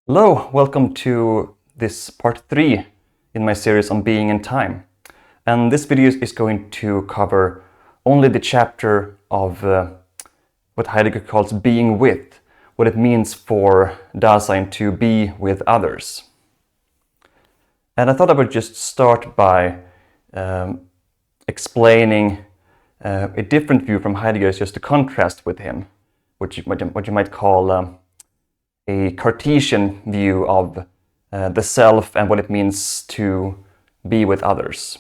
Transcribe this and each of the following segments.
Hello, welcome to this part 3 in my series on being and time. And this video is going to cover only the chapter of what Heidegger calls being with, what it means for Dasein to be with others. And I thought I would just start by explaining a different view from Heidegger, just to contrast with him, what you might call a Cartesian view of the self and what it means to be with others.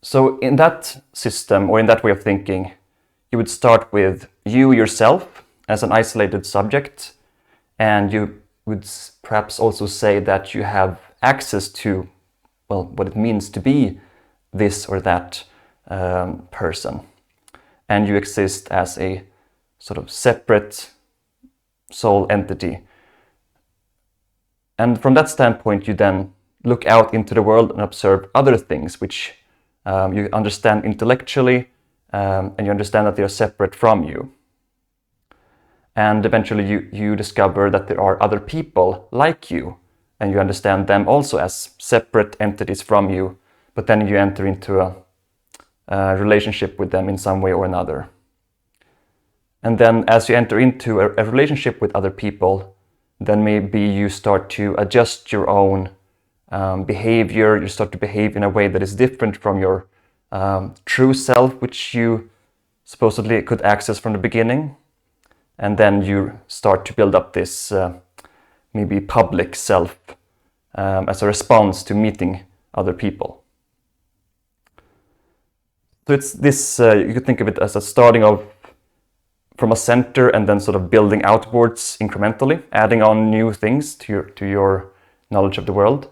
So in that system, or in that way of thinking, you would start with you yourself as an isolated subject, and you would perhaps also say that you have access to, well, what it means to be this or that person. And you exist as a sort of separate soul entity. And from that standpoint, you then look out into the world and observe other things which you understand intellectually, and you understand that they are separate from you. And eventually you discover that there are other people like you, and you understand them also as separate entities from you, but then you enter into a relationship with them in some way or another. And then as you enter into a relationship with other people, then maybe you start to adjust your own behavior. You start to behave in a way that is different from your true self, which you supposedly could access from the beginning. And then you start to build up this maybe public self as a response to meeting other people. So it's this, you could think of it as a starting of from a center and then sort of building outwards incrementally, adding on new things to your knowledge of the world.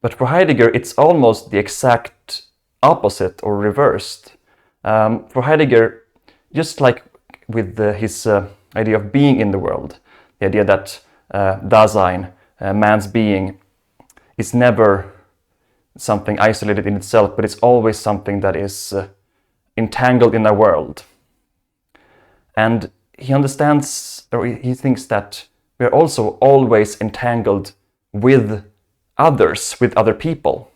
But for Heidegger, it's almost the exact opposite or reversed. For Heidegger, just like with his idea of being in the world, the idea that Dasein, man's being, is never something isolated in itself, but it's always something that is entangled in our world. And he understands, or he thinks that we are also always entangled with others, with other people.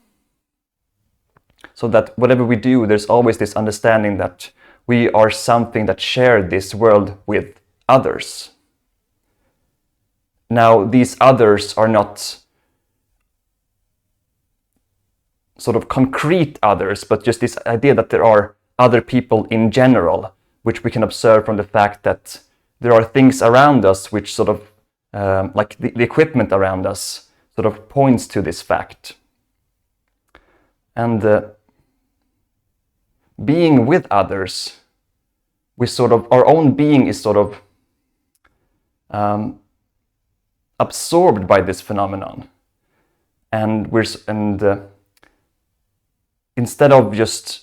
So that whatever we do, there's always this understanding that we are something that share this world with others. Now, these others are not sort of concrete others, but just this idea that there are other people in general, which we can observe from the fact that there are things around us which sort of, like the equipment around us, sort of points to this fact. And being with others, we sort of, our own being is sort of absorbed by this phenomenon. And instead of just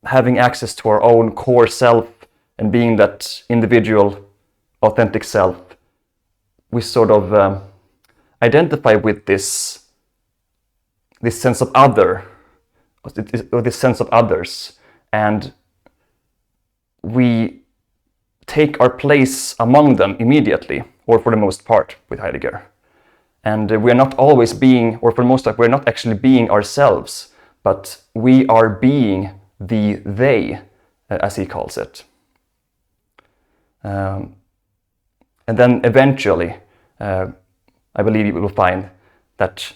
having access to our own core self and being that individual, authentic self, we sort of identify with this sense of other, or this sense of others, and we take our place among them immediately, or for the most part, with Heidegger. And we are not always being, or for the most part, we're not actually being ourselves, but we are being the they, as he calls it. And then eventually, I believe we will find that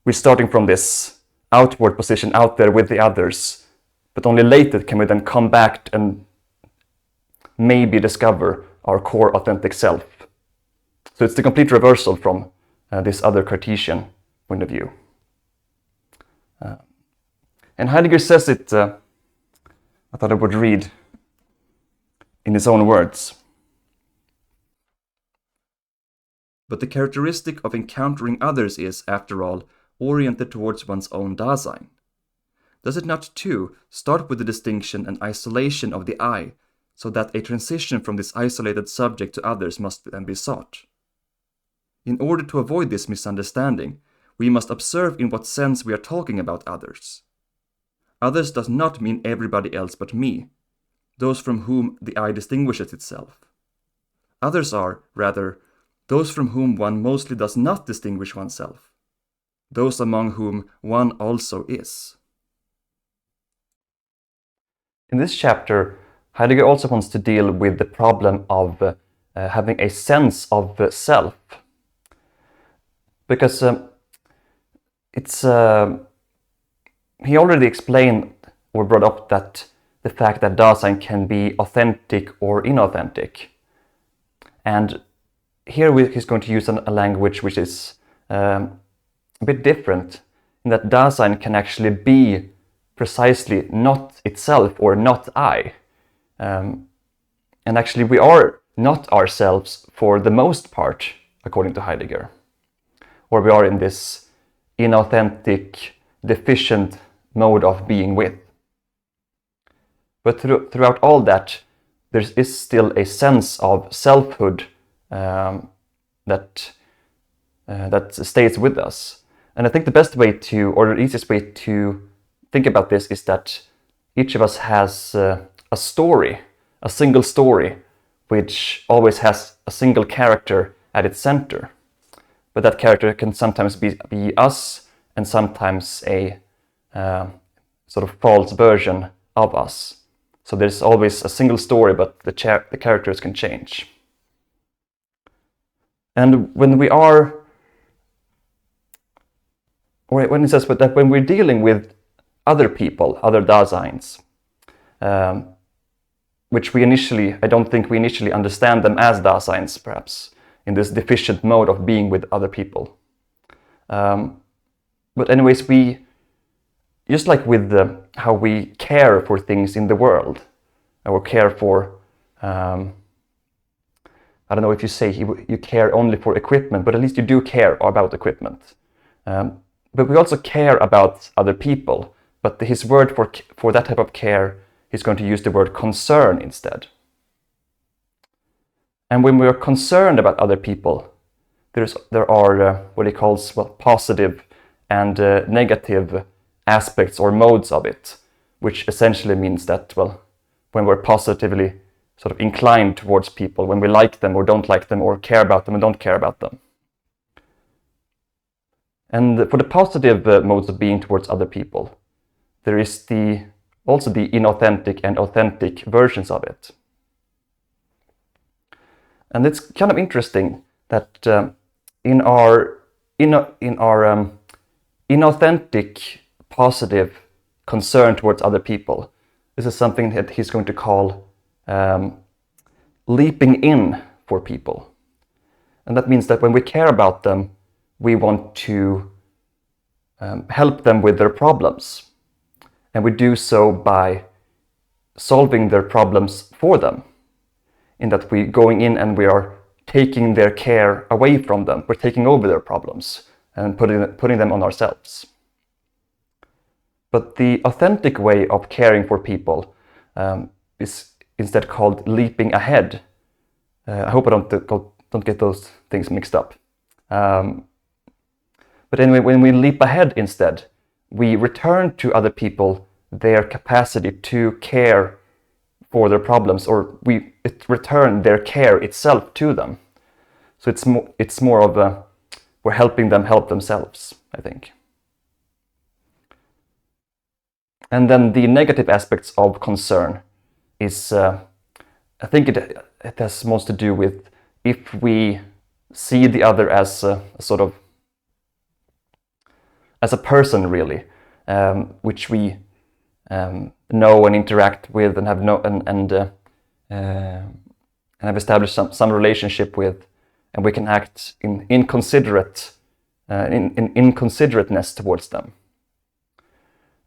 we're starting from this outward position out there with the others, but only later can we then come back and maybe discover our core authentic self. So it's the complete reversal from this other Cartesian point of view. And Heidegger says it, I thought I would read in his own words. But the characteristic of encountering others is, after all, oriented towards one's own Dasein. Does it not, too, start with the distinction and isolation of the I, so that a transition from this isolated subject to others must then be sought? In order to avoid this misunderstanding, we must observe in what sense we are talking about others. Others does not mean everybody else but me, those from whom the I distinguishes itself. Others are, rather, those from whom one mostly does not distinguish oneself, those among whom one also is. In this chapter, Heidegger also wants to deal with the problem of having a sense of self. Because he already explained or brought up that the fact that Dasein can be authentic or inauthentic. And here he's going to use a language which is a bit different, in that Dasein can actually be precisely not itself or not I. And actually we are not ourselves for the most part, according to Heidegger. Or we are in this inauthentic, deficient mode of being with. But throughout all that, there is still a sense of selfhood that stays with us. And I think the best way to, or the easiest way to think about this is that each of us has a story, a single story, which always has a single character at its center. But that character can sometimes be us, and sometimes a sort of false version of us. So there's always a single story, but the characters can change. And when we are, or when it says that when we're dealing with other people, other Daseins, which I don't think we initially understand them as Daseins, perhaps, in this deficient mode of being with other people. But anyways, just like with how we care for things in the world, or care for, I don't know if you say you care only for equipment, but at least you do care about equipment. But we also care about other people, but his word for that type of care, he's going to use the word concern instead. And when we are concerned about other people, there are what he calls positive and negative aspects or modes of it, which essentially means that, when we're positively sort of inclined towards people, when we like them or don't like them, or care about them and don't care about them. And for the positive modes of being towards other people, there is also the inauthentic and authentic versions of it. And it's kind of interesting that in our inauthentic, positive concern towards other people, this is something that he's going to call leaping in for people. And that means that when we care about them, we want to help them with their problems. And we do so by solving their problems for them, in that we're going in and we are taking their care away from them. We're taking over their problems and putting them on ourselves. But the authentic way of caring for people is instead called leaping ahead. I hope I don't get those things mixed up. But anyway, when we leap ahead instead, we return to other people their capacity to care for their problems, or we return their care itself to them. So it's more of we're helping them help themselves, I think. And then the negative aspects of concern is, I think it has most to do with if we see the other as a sort of as a person, really, which we know and interact with and have established some relationship with, and we can act in inconsiderateness towards them.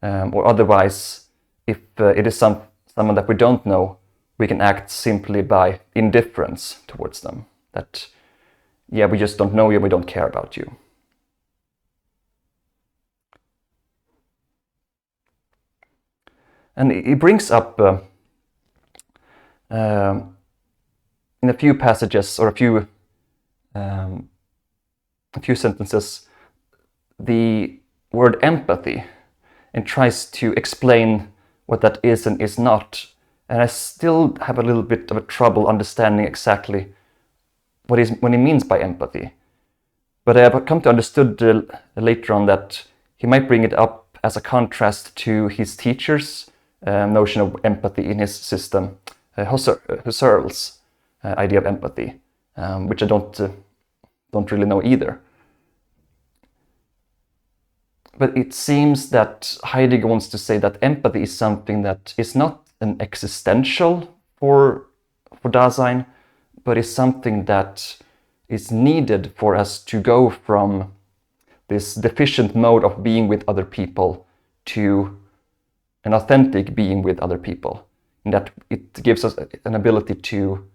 Or otherwise, if it is someone that we don't know, we can act simply by indifference towards them. That, we just don't know you, we don't care about you. And he brings up in a few passages or a few sentences the word empathy, and tries to explain what that is and is not. And I still have a little bit of a trouble understanding exactly what he means by empathy. But I have come to understood later on that he might bring it up as a contrast to his teacher's notion of empathy in his system, Husserl's idea of empathy, which I don't really know either. But it seems that Heidegger wants to say that empathy is something that is not an existential for Dasein, but is something that is needed for us to go from this deficient mode of being with other people to an authentic being with other people. And that it gives us an ability to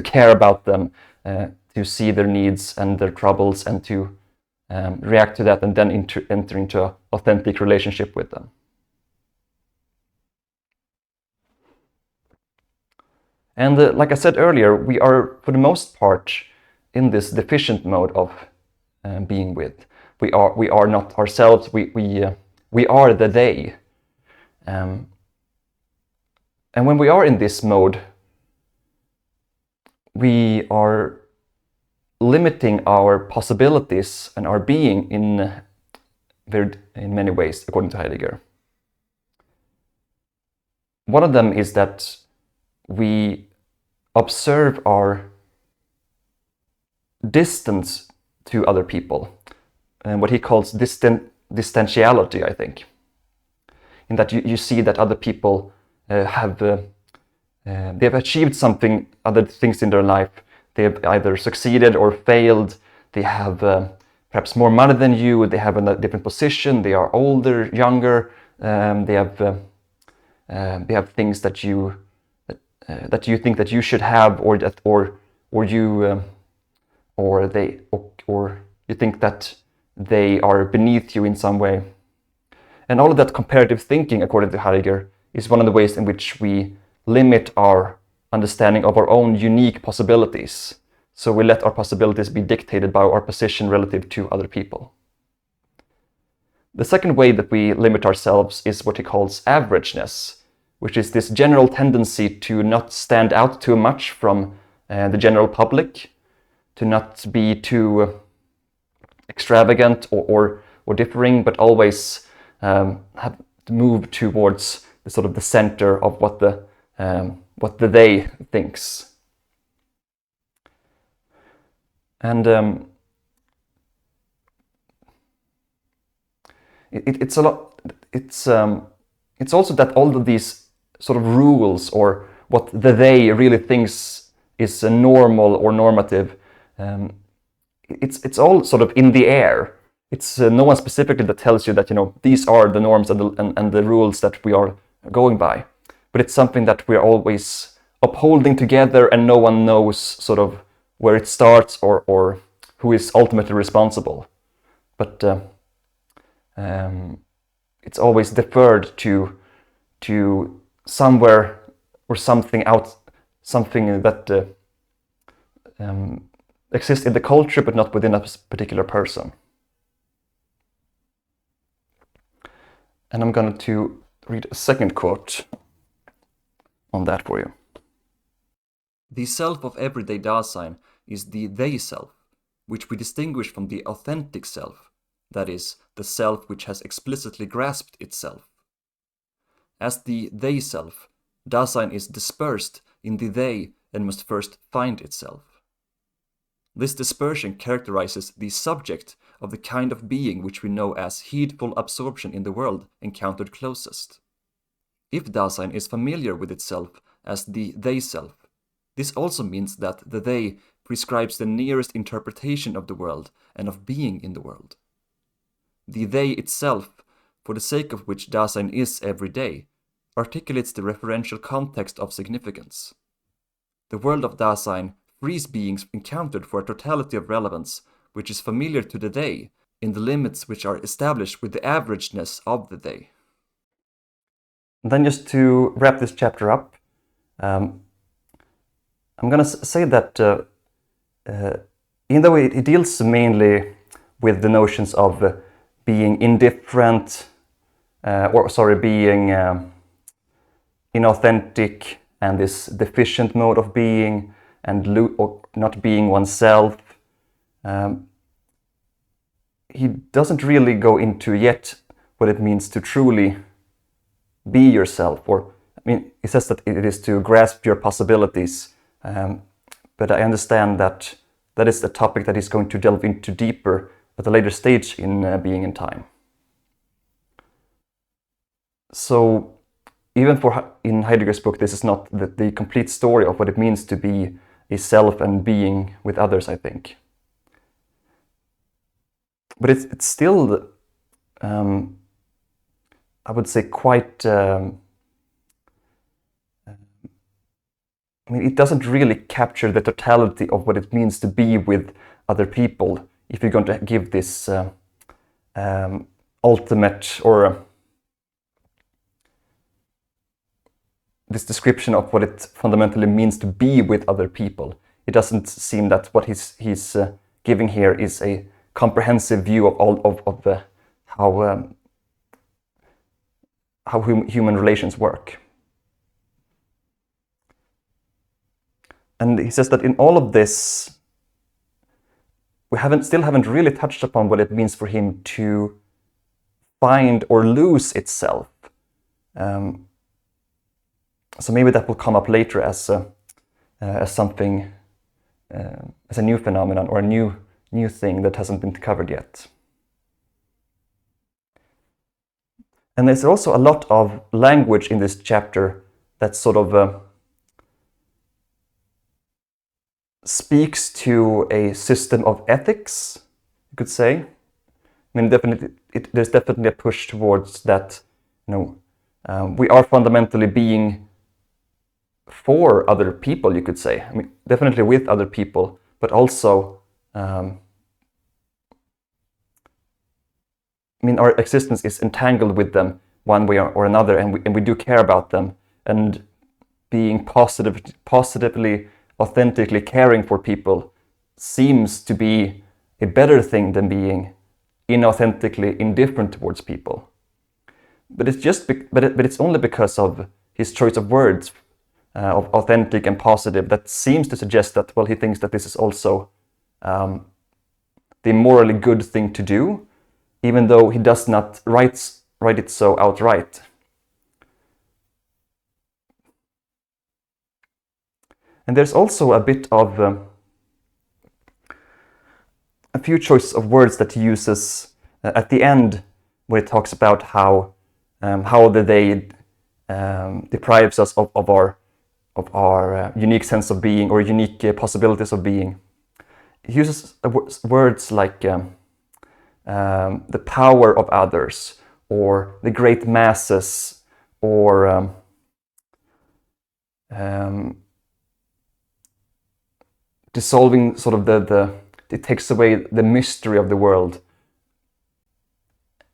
care about them, to see their needs and their troubles, and to react to that, and then enter into an authentic relationship with them. And like I said earlier, we are, for the most part, in this deficient mode of being with. We are not ourselves. We are the they. And when we are in this mode, we are limiting our possibilities and our being in many ways, according to Heidegger. One of them is that we observe our distance to other people, and what he calls distentiality, I think. In that you see that other people they have achieved something, other things in their life. They have either succeeded or failed. They have perhaps more money than you. They have a different position. They are older, younger. They have things that you think that you should have, or you think that they are beneath you in some way. And all of that comparative thinking, according to Heidegger, is one of the ways in which we limit our understanding of our own unique possibilities. So we let our possibilities be dictated by our position relative to other people. The second way that we limit ourselves is what he calls averageness, which is this general tendency to not stand out too much from the general public, to not be too extravagant or differing, but always have to move towards the sort of the center of what the they thinks. And it's a lot. It's also that all of these sort of rules, or what the they really thinks is normal or normative, it's all sort of in the air. It's no one specifically that tells you that these are the norms and the rules that we are going by. But it's something that we're always upholding together, and no one knows sort of where it starts or who is ultimately responsible. But it's always deferred to somewhere or something that exists in the culture, but not within a particular person. And I'm going to read a second quote on that for you. The self of everyday Dasein is the they self, which we distinguish from the authentic self, that is, the self which has explicitly grasped itself. As the they self, Dasein is dispersed in the they and must first find itself. This dispersion characterizes the subject of the kind of being which we know as heedful absorption in the world encountered closest. If Dasein is familiar with itself as the they self, this also means that the they prescribes the nearest interpretation of the world and of being in the world. The they itself, for the sake of which Dasein is every day, articulates the referential context of significance. The world of Dasein frees beings encountered for a totality of relevance, which is familiar to the they, in the limits which are established with the averageness of the they. And then just to wrap this chapter up, I'm going to say that even though it deals mainly with the notions of being indifferent, being inauthentic, and this deficient mode of being, and or not being oneself. He doesn't really go into yet what it means to truly be yourself, or I mean, he says that it is to grasp your possibilities, but I understand that that is the topic that he's going to delve into deeper at a later stage in Being in Time. So even in Heidegger's book, this is not the complete story of what it means to be a self and being with others, I think. But it's still, I would say, quite, I mean, it doesn't really capture the totality of what it means to be with other people if you're going to give this ultimate, or this description of what it fundamentally means to be with other people. It doesn't seem that what he's giving here is a comprehensive view of all of how human relations work. And he says that in all of this, we still haven't really touched upon what it means for him to find or lose itself. So maybe that will come up later as something, as a new phenomenon or a new thing that hasn't been covered yet. And there's also a lot of language in this chapter that sort of speaks to a system of ethics, you could say. I mean, there's definitely a push towards that, we are fundamentally being for other people, you could say. I mean, definitely with other people, but also, I mean, our existence is entangled with them one way or another, and we do care about them. And being positively, authentically caring for people seems to be a better thing than being inauthentically indifferent towards people. But it's only because of his choice of words, of authentic and positive, that seems to suggest that, well, he thinks that this is also the morally good thing to do, even though he does not write it so outright. And there's also a bit of a few choices of words that he uses at the end, where he talks about how the day deprives us of our unique sense of being, or unique possibilities of being. He uses words like the power of others, or the great masses, or dissolving sort of it takes away the mystery of the world.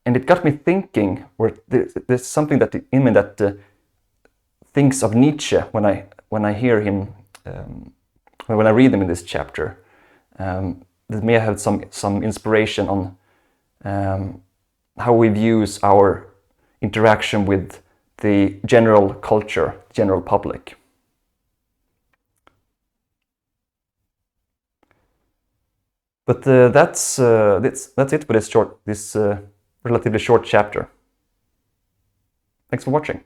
And it got me thinking, or there's something that in me that thinks of Nietzsche when I hear him, when I read him in this chapter. That may have some inspiration on how we view our interaction with the general culture, general public. But that's it for this relatively short chapter. Thanks for watching.